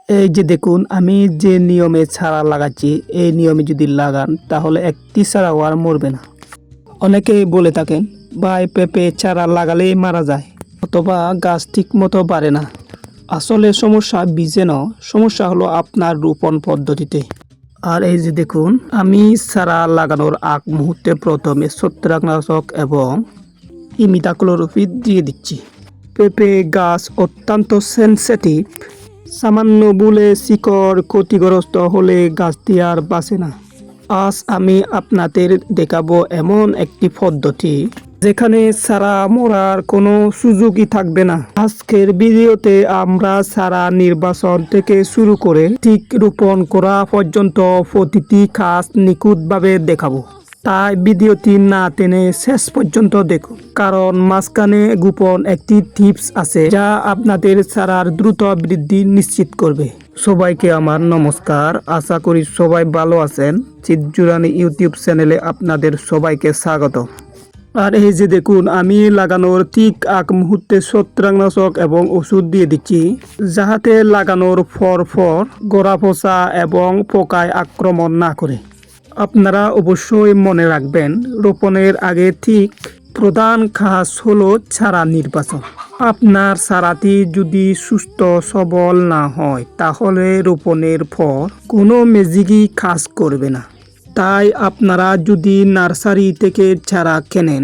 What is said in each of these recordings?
এই যে দেখুন, আমি যে নিয়মে চারা লাগাচ্ছি, এই নিয়মে যদি লাগান তাহলে একটি চারাও আর মরবে না। অনেকেই বলে থাকেন ভাই পেঁপে চারা লাগালেই মারা যায় অথবা গাছ ঠিক মতো বাড়ে না। আসলে সমস্যা বীজে নয়, সমস্যা হলো আপনার রোপণ পদ্ধতিতে। আর এই যে দেখুন, আমি চারা লাগানোর আগ মুহূর্তে প্রথমে ছত্রাকনাশক এবং ইমিডাক্লোরোপিড দিয়ে দিচ্ছি। পেঁপে গাছ অত্যন্ত সেনসিটিভ। সামান্য ভুলে শিকড় ক্ষতিগ্রস্ত হলে গাছটি আর বাঁচে না। আজ আমি আপনাদের দেখাবো এমন একটি পদ্ধতি যেখানে চারা মরার কোনো সুযোগই থাকবে না। আজকের ভিডিওতে আমরা চারা নির্বাচন থেকে শুরু করে ঠিক রোপণ করা পর্যন্ত প্রতিটি কাজ নিখুঁতভাবে দেখাবো। তাই ভিডিওটি না টেনে শেষ পর্যন্ত দেখুন, কারণ মাঝখানে গোপন একটি টিপস আছে যা আপনাদের চারার দ্রুত বৃদ্ধি নিশ্চিত করবে। সবাইকে আমার নমস্কার, আশা করি সবাই ভালো আছেন। চিৎজুরানি ইউটিউব চ্যানেলে আপনাদের সবাইকে স্বাগত। আর এই যে দেখুন, আমি লাগানোর ঠিক আগ মুহূর্তে ছত্রাকনাশক এবং ওষুধ দিয়ে দিচ্ছি, যাহাতে লাগানোর পর গোড়া পচা এবং পোকায় আক্রমণ না করে। আপনারা অবশ্যই মনে রাখবেন, রোপণের আগে ঠিক প্রধান কাজ হলো চারা নির্বাচন। আপনার চারাটি যদি সুস্থ সবল না হয় তাহলে রোপণের পর কোনো ম্যাজিকই কাজ করবে না। তাই আপনারা যদি নার্সারি থেকে চারা কেনেন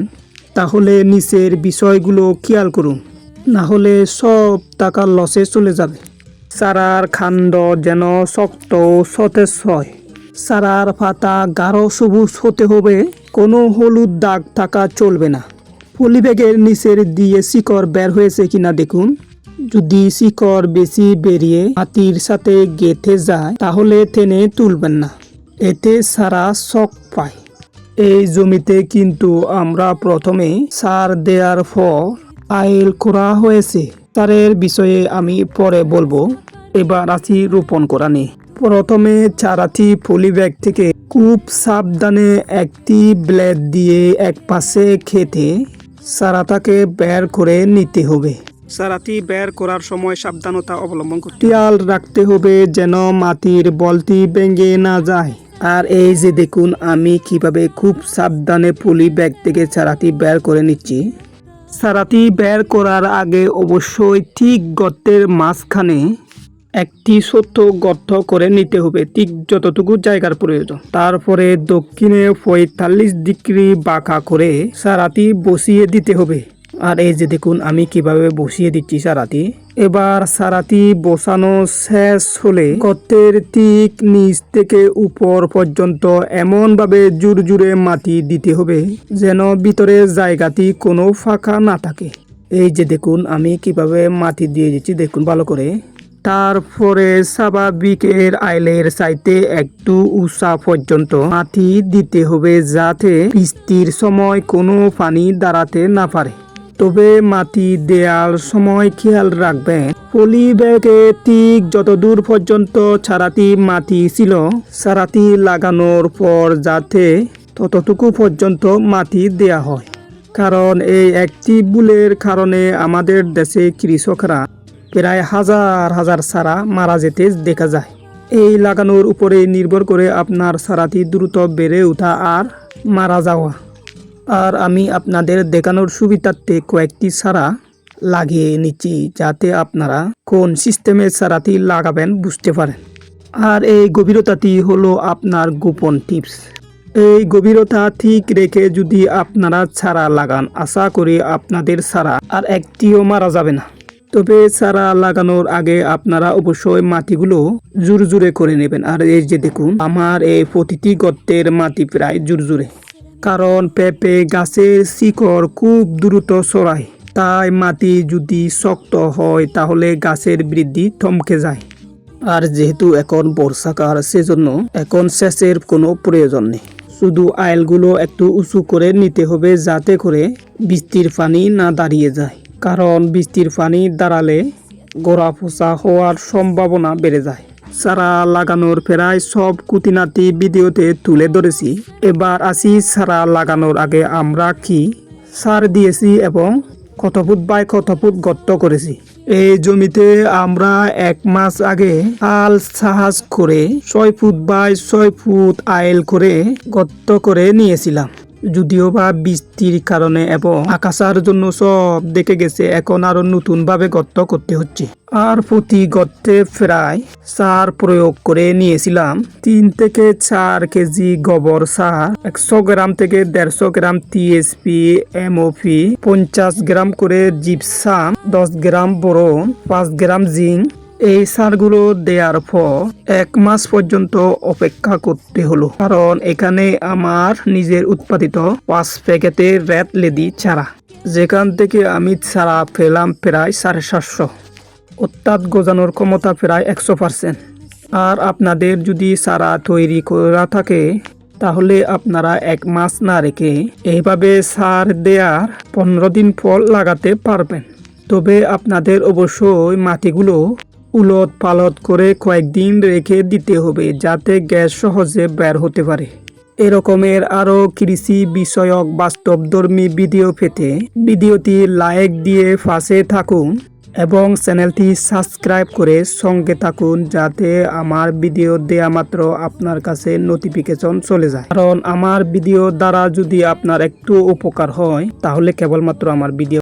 তাহলে নিচের বিষয়গুলো খেয়াল করুন, না হলে সব টাকা লসে চলে যাবে। চারার কাণ্ড যেন শক্ত ও সতেজ হয়। চারার পাতা গাঢ় সবুজ হতে হবে, কোনো হলুদ দাগ থাকা চলবে না। পলিব্যাগের নিচের দিয়ে শিকড় বের হয়েছে কিনা দেখুন। যদি শিকড় বেশি বেরিয়ে মাটির সাথে গেঁথে যায় তাহলে টেনে তুলবেন না, এতে চারা শক পায়। এই জমিতে কিন্তু আমরা প্রথমে সার দেওয়ার পর আইল করা হয়েছে। সারের বিষয়ে আমি পরে বলবো, এবার আসি রোপণ করা নিয়ে। প্রথমে চারাটি পলিব্যাগ থেকে খুব সাবধানে একটি ব্লেড দিয়ে এক পাশে খেতে চারাটাকে বের করে নিতে হবে। চারাটি বের করার সময় সাবধানতা অবলম্বন করতে খেয়াল রাখতে হবে যেন মাটির বলটি ভেঙে না যায়। আর এই যে দেখুন, আমি কিভাবে খুব সাবধানে পলি ব্যাগ থেকে চারাটি বের করে নিচ্ছি। চারাটি বের করার আগে অবশ্যই ঠিক গর্তের মাঝখানে একটি ছোট্ট গর্ত করে নিতে হবে, ঠিক যতটুকু জায়গার প্রয়োজন। তারপরে দক্ষিণে 45 ডিগ্রি বাঁকা করে চারাটি বসিয়ে দিতে হবে। আর এই যে দেখুন, আমি কিভাবে বসিয়ে দিচ্ছি চারাটি। এবার চারাটি বসানো শেষ হলে গর্তের ঠিক নিচ থেকে উপর পর্যন্ত এমনভাবে জোরে জোরে মাটি দিতে হবে যেন ভিতরের জায়গাটি কোনো ফাঁকা না থাকে। এই যে দেখুন, আমি কিভাবে মাটি দিয়ে দিচ্ছি দেখুন ভালো করে। তারপরে স্বাভাবিকের আইলের চাইতে একটু উঁচা পর্যন্ত মাটি দিতে হবে যাতে বৃষ্টির সময় কোনো পানি দাঁড়াতে না পারে। তবে মাটি দেওয়ার সময় খেয়াল রাখবেন, পলি ব্যাগে ঠিক যতদূর পর্যন্ত চারাটি মাটি ছিল, চারাটি লাগানোর পর যাতে ততটুকু পর্যন্ত মাটি দেয়া হয়। কারণ এই একটি ভুলের কারণে আমাদের দেশে কৃষকরা প্রায় হাজার হাজার চারা মারা যেতে দেখা যায়। এই লাগানোর উপরে নির্ভর করে আপনার চারাটি দ্রুত বেড়ে ওঠা আর মারা যাওয়া। আর আমি আপনাদের দেখানোর সুবিধার্থে কয়েকটি চারা লাগিয়ে নিচ্ছি যাতে আপনারা কোন সিস্টেমে চারাটি লাগাবেন বুঝতে পারেন। আর এই গভীরতাটি হলো আপনার গোপন টিপস। এই গভীরতা ঠিক রেখে যদি আপনারা চারা লাগান, আশা করি আপনাদের চারা আর একটিও মারা যাবে না। তবে চারা লাগানোর আগে আপনারা অবশ্যই মাটিগুলো জোরে জোরে করে নেবেন। আর এই যে দেখুন, আমার এই প্রতিটি গর্তের মাটি প্রায় জোরে জোরে, কারণ পেঁপে গাছের শিকড় খুব দ্রুত ছড়ায়। তাই মাটি যদি শক্ত হয় তাহলে গাছের বৃদ্ধি থমকে যায়। আর যেহেতু এখন বর্ষাকাল, সেজন্য এখন সেচের কোনো প্রয়োজন নেই। শুধু আইলগুলো একটু উঁচু করে নিতে হবে যাতে করে বৃষ্টির পানি না দাঁড়িয়ে যায়, কারণ বৃষ্টির পানি দাঁড়ালে গোড়া পচা হওয়ার সম্ভাবনা বেড়ে যায়। চারা লাগানোর প্রায় সব খুঁটিনাটি ভিডিওতে তুলে ধরেছি। এবার আসি চারা লাগানোর আগে আমরা কি সার দিয়েছি এবং কত ফুট বাই কত ফুট গর্ত করেছি। এই জমিতে আমরা 1 মাস আগে আল সাহাজ করে 6 ফুট বাই 6 ফুট আইল করে গর্ত করে নিয়েছিলাম। যদিও বা বৃষ্টির কারণে এবং আকাশের জন্য সব দেখে গেছে, এখন আরো নতুন ভাবে গর্ত করতে হচ্ছে। আর প্রতি গর্তে প্রায় সার প্রয়োগ করে নিয়েছিলাম 3 থেকে 4 কেজি গোবর সার, 100 গ্রাম থেকে 150 গ্রাম টিএসপি, এমওপি, 50 গ্রাম করে জিপসাম, 10 গ্রাম বোরন, 5 গ্রাম জিঙ্ক। এই সারগুলো দেওয়ার পর 1 মাস পর্যন্ত অপেক্ষা করতে হলো, কারণ এখানে আমার নিজের উৎপাদিত 5 প্যাকেটের রেড লেডি চারা, যেখান থেকে আমি চারা পেলাম প্রায় 750, অর্থাৎ গজানোর ক্ষমতা প্রায় 100%। আর আপনাদের যদি চারা তৈরি করা থাকে তাহলে আপনারা 1 মাস না রেখে এইভাবে সার দেওয়ার 15 দিন পর লাগাতে পারবেন। তবে আপনাদের অবশ্যই মাটিগুলো উলট পালট করে কয়েকদিন রেখে দিতে হবে, যাতে গ্যাস সহজে বের হতে পারে। এরকমের আরও কৃষি বিষয়ক বাস্তবধর্মী ভিডিও পেতে ভিডিওটি লাইক দিয়ে পাশে থাকুন এবং চ্যানেলটি সাবস্ক্রাইব করে সঙ্গে থাকুন, যাতে আমার ভিডিও দেয়া মাত্র আপনার কাছে নোটিফিকেশন চলে যায়। কারণ আমার ভিডিও দ্বারা যদি আপনার একটু উপকার হয় তাহলে কেবলমাত্র আমার ভিডিও